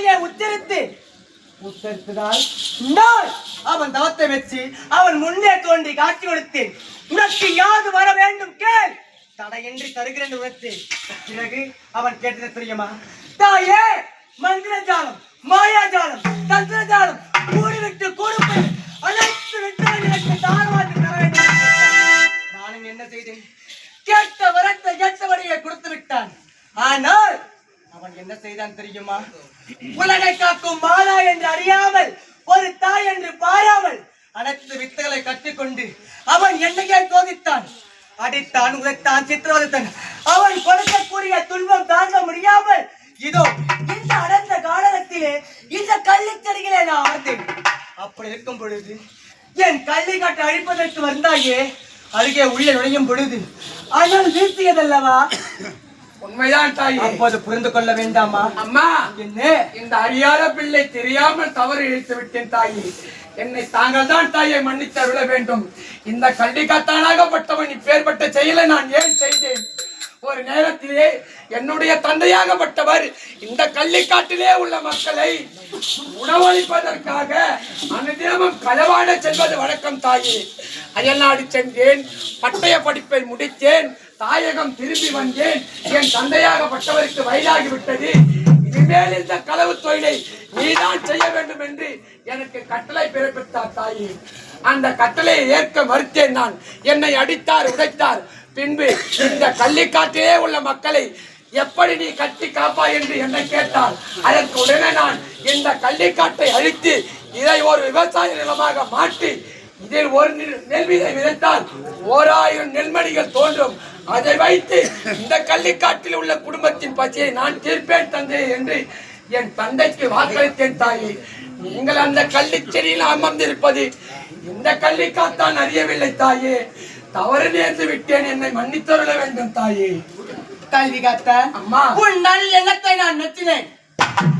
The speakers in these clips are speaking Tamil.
வார்த்தையை உச்சரித்ததால் நான் அவன் தவத்தை வச்சு அவன் முன்னே தோன்றி காட்சி கொடுத்தேன். உனக்கு யாது வர வேண்டும் கேள், தடையின்றி தருகிறேன் உணர்த்தேன். பிறகு அவன் கேட்டது தெரியுமா? தாயே, மந்திரஜாலம், மாயாஜாலம், தந்திரஜாலம் கூடிவிட்டு கூடுப்பது அனைத்து விட்டால் எனக்கு தாழ்வாட்டு தர வேண்டும். நானும் என்ன செய்தேன்? கேட்ட வரத்தை கேட்டபடியே கொடுத்து விட்டான். ஆனால் அவன் என்ன செய்தான் தெரியுமா? உலகை காக்கும் மாலா என்று அறியாமல், ஒரு தாய் என்று பாராமல் அனைத்து வித்தைகளை கற்றுக்கொண்டு அவன் என்னையே சோதித்தான். அடித்தான், உதைத்தான், சித்திரவதைத்தான். அவன் கொடுக்கக்கூடிய துன்பம் தாங்க முடியாமல் இதோ இந்த அடர்ந்த காலகத்திலே இந்த கள்ளிச்செடிகளே நான் ஆழ்ந்தேன். அப்படி இருக்கும் பொழுது என் கள்ளி காட்டை அழிப்பதற்கு வந்தாயே, அருகே உள்ளே நுழையும் பொழுது ஆனால் வீழ்த்தியதல்லவா? உண்மைதான் தாயே. அப்போது புரிந்து கொள்ள வேண்டாமா? அம்மா, என்ன இந்த அறியாத பிள்ளை தெரியாமல் தவறு இழைத்து விட்டேன் தாயே. என்னை தாங்கள் தான் தாயை மன்னித்தருள வேண்டும். இந்த கள்ளிக்காத்தானாகப்பட்டவன் இப்பேற்பட்ட செயலை நான் ஏன் செய்தேன்? ஒரு நேரத்திலே என்னுடைய தந்தையாகப்பட்டவர் இந்த கள்ளிக்காட்டிலே உள்ள மக்களை உணவளிப்பதற்காக அனுதினமும் களவாட செல்வது வழக்கம் தாயே. அயல்நாடு சென்றேன், பட்டய படிப்பை முடித்தேன், தாயகம் திரும்பி வந்தேன். என் தந்தையாகப்பட்டவருக்கு வயதாகிவிட்டது. இனிமேல் இந்த களவு தொழிலை நீதான் செய்ய வேண்டும் என்று எனக்கு கட்டளை பிறப்பித்தார் தாயே. அந்த கட்டளையை ஏற்க மறுத்தேன் நான். என்னை அடித்தார், உடைத்தார். பின்பு இந்த கள்ளிக்காட்டிலே உள்ள மக்களை எப்படி நீ கட்டி காப்பா என்று என்னை கேட்டார். அதற்கு உடனே நான் இந்த கள்ளிக்காட்டை அழித்து இதை ஒரு விவசாய நிலமாக மாற்றி இதில் ஒரு நெல் விதை விதைத்தால் 1000 நெல்மணிகள் தோன்றும். அதை வைத்து இந்த கள்ளிக்காட்டில் உள்ள குடும்பத்தின் பசியை நான் தீர்ப்பேன் தந்தை என்று என் தந்தைக்கு வாக்களித்தேன் தாயே. நீங்கள் அந்த கள்ளிச்செடியில் அமர்ந்திருப்பது இந்த கள்ளிக்காத்தான் அறியவில்லை தாயே. தவறு நேர்ந்து விட்டேன், என்னை மன்னித்தருள வேண்டும் தாயே. கல்வி காத்த அம்மா, உன் நல் எண்ணத்தை நான் மெச்சினேன்.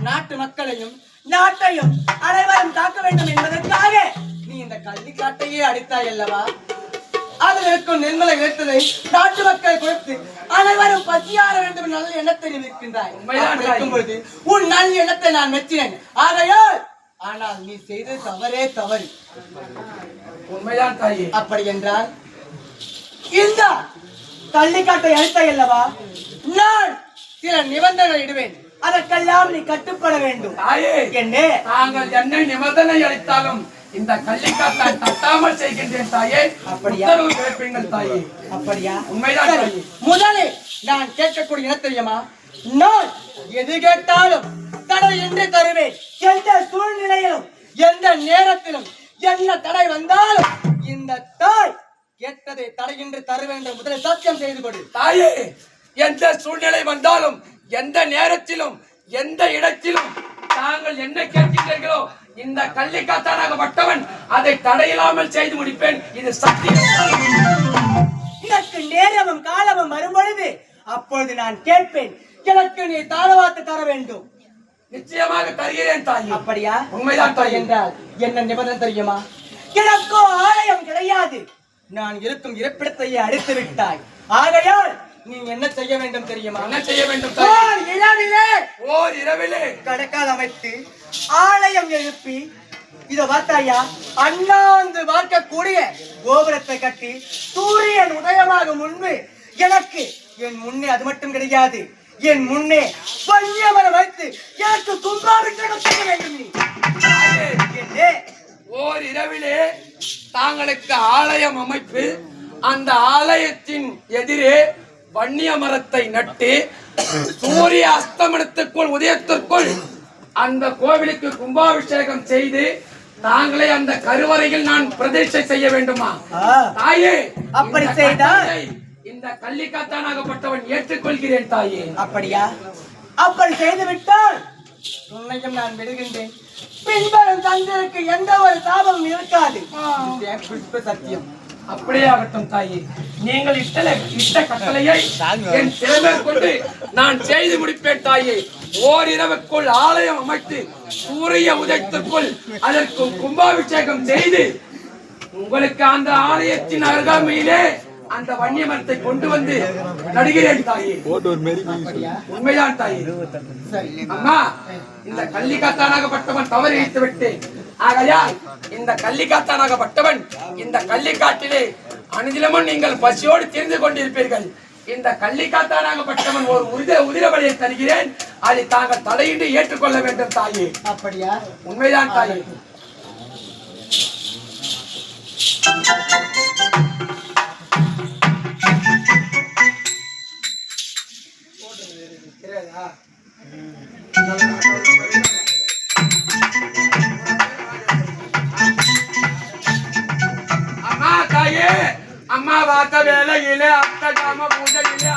நாட்டு மக்களையும் நாட்டையும் அனைவரும் காக்க வேண்டும் என்பதற்காக நீ இந்த கள்ளிக்காட்டையே அடித்தாய் அல்லவா? அதில் இருக்கும் நெல்மலை விளைத்ததை நாட்டு மக்கள் கொடுத்து அனைவரும் பசியாற வேண்டும் நல்ல எண்ணத்தை நிற்கின்றாய். பொழுது உன் நல் எண்ணத்தை நான் மெச்சினேன். ஆகையால் ஆனால் நீ செய்தது தவறே தவறு. உண்மைதான் தாயே. அப்படி என்றால் இந்த கள்ளிக்காட்டை அழித்தாய் அல்லவா? நான் சில நிபந்தனை இடுவேன், அதற்கெல்லாம் நீ கட்டுப்பட வேண்டும். தாயே, என்ன நாங்கள் என்ன நிபந்தனை அளித்தாலும் இந்த கள்ளிக்காட்டை தட்டாமல் செய்கின்றேன் தாயே. அப்படியா? தாயே. அப்படியா? உண்மைதான் தாயே. முதலில் நான் கேட்கக்கூடிய என்ன தெரியுமா? நான் எது கேட்டாலும் தடை என்று தருவேன். எந்த சூழ்நிலையிலும் எந்த நேரத்திலும் என்ன தடை வந்தாலும் இந்த தாய் கேட்டதை தடையின்றி தருவேன் என்று முதலில் சத்தியம் செய்து கொடு. தாயே, எந்த சூழ்நிலை வந்தாலும் எந்த நேரத்திலும் எந்த இடத்திலும் தாங்கள் என்ன கேட்கிறீர்களோ இந்த கள்ளிக்காத்தானாகப்பட்டவன் அதை தடையில்லாமல் செய்து முடிப்பேன். இது சத்தியம். இதற்கு நேரமும் காலமும் வரும்பொழுது அப்பொழுது நான் கேட்பேன். எனக்கு நீ தாரவாத்து தர வேண்டும். நிச்சயமாக தருகிறேன் தாயே. அப்படியா? உண்மைதான் தாயே. என்றால் என்ன நிபந்தனை தெரியுமா? எனக்கோ ஆலயம் கிடையாது. நான் இருக்கும் இருப்பிடத்தையே அடித்து விட்டாய். ஆகையால் நீ என்ன செய்ய வேண்டும் தெரியுமா? என்ன செய்ய வேண்டும்? ஓர் இரவிலே கடக்கால் அமைத்து ஆலயம் எழுப்பி இத பார்த்தாயா, அண்ணாந்து பார்க்கக்கூடிய கோபுரத்தை கட்டி சூரியன் உதயமாக முன்பு எனக்கு என் முன்னே அது மட்டும் கிடையாது, என் முன்னே பன்னியமரம் வைத்து எனக்கு கும்பாபிஷேகம் செய்ய வேண்டும். நீ ஓர் இரவிலே தாங்களுக்கு ஆலயம் அமைப்பு, அந்த ஆலயத்தின் எதிரே வன்னிய மரத்தை நட்டு சூரிய அஸ்தமனத்துக்குள் உதயத்திற்குள் அந்த கோவிலுக்கு கும்பாபிஷேகம் செய்து தாங்களே அந்த கருவறையில் நான் பிரதிஷ்டை செய்ய வேண்டுமா? தாயே, அப்படி செய்தால் இந்த கள்ளிக்காத்தானாகப்பட்டவன் ஏற்றுக்கொள்கிறேன் தாயே. அப்படியா? அப்படி செய்து விட்டால் உன்னையும் நான் விடுகின்றேன். பின்பரும் தங்களுக்கு எந்த ஒரு தாபமும் இருக்காது. சத்தியம். அப்படியே ஆகட்டும் தாயே. நீங்கள் இஷ்ட கட்டளையை என் திறமை கொண்டு நான் செய்து முடிப்பேன் தாயே. ஓரிரவுக்குள் ஆலயம் அமைத்து சூரிய உதயத்திற்குள் அதற்கு கும்பாபிஷேகம் செய்து உங்களுக்கு அந்த ஆலயத்தின் அருகாமையிலே அந்த வன்னிய மரத்தை கொண்டு வந்து நடுகிறேன் தாயே. உண்மைதான் தாயே. அம்மா, இந்த கள்ளிக்காத்தானாகப்பட்டவன் தவறு இழைத்து விட்டேன். ஆகையால் இந்த கள்ளிக்காத்தானாகப்பட்டவன் இந்த கள்ளிக்காட்டிலே அனுதினமும் நீங்கள் பசியோடு தெரிந்து கொண்டிருப்பீர்கள். இந்த கள்ளிக்காத்தானாகப்பட்டவன் ஒரு உதிரபலியை தருகிறேன். அதை தாங்கள் தலையிட்டு ஏற்றுக்கொள்ள வேண்டும் தாயே. அப்படியா? உண்மைதான் தாயே. அம்மா தாயே, அம்மா வாத்த வேலையிலே அத்த ஜாம பூஜையிலே